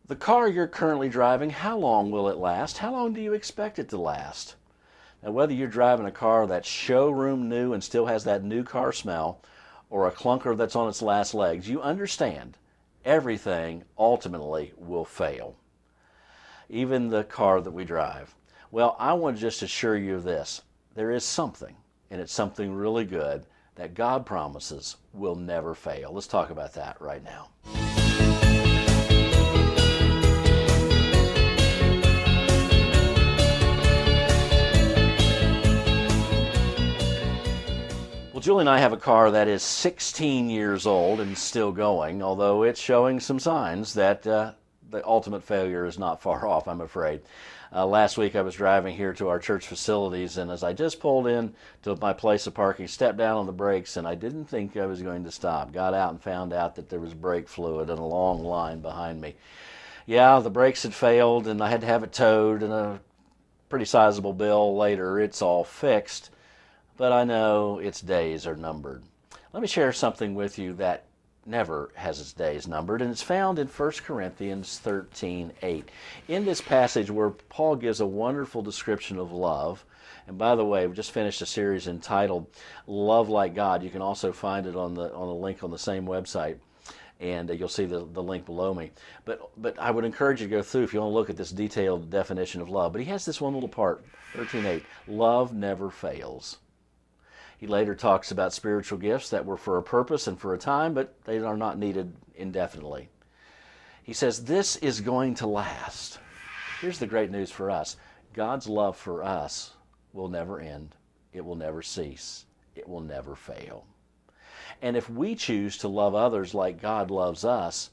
The car you're currently driving, how long will it last? How long do you expect it to last? Now, whether you're driving a car that's showroom new and still has that new car smell, or a clunker that's on its last legs, you understand everything ultimately will fail, even the car that we drive. Well, I want to just assure you of this. There is something, and it's something really good, that God promises will never fail. Let's talk about that right now. Well, Julie and I have a car that is 16 years old and still going, although it's showing some signs that the ultimate failure is not far off, I'm afraid. Last week I was driving here to our church facilities, and as I just pulled in to my place of parking, stepped down on the brakes, and I didn't think I was going to stop. Got out and found out that there was brake fluid and a long line behind me. Yeah, the brakes had failed, and I had to have it towed, and a pretty sizable bill later. It's all fixed, but I know its days are numbered. Let me share something with you that never has its days numbered, and it's found in 1 Corinthians 13:8. In this passage where Paul gives a wonderful description of love, and by the way, we just finished a series entitled Love Like God. You can also find it on the link on the same website, and you'll see the link below me. But I would encourage you to go through if you want to look at this detailed definition of love. But he has this one little part, 13:8, love never fails. He later talks about spiritual gifts that were for a purpose and for a time, but they are not needed indefinitely. He says this is going to last. Here's the great news for us. God's love for us will never end. It will never cease. It will never fail. And if we choose to love others like God loves us,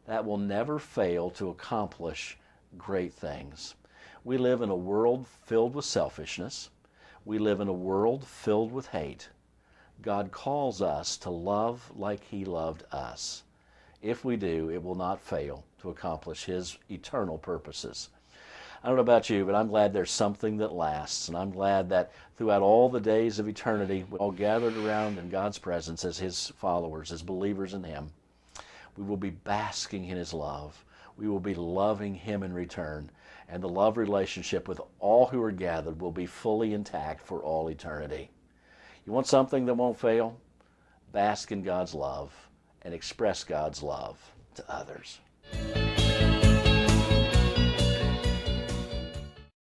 that will never fail to accomplish great things. We live in a world filled with selfishness. We live in a world filled with hate. God calls us to love like He loved us. If we do, it will not fail to accomplish His eternal purposes. I don't know about you, but I'm glad there's something that lasts, and I'm glad that throughout all the days of eternity, we're all gathered around in God's presence as His followers, as believers in Him. We will be basking in His love. We will be loving Him in return, and the love relationship with all who are gathered will be fully intact for all eternity. You want something that won't fail? Bask in God's love and express God's love to others.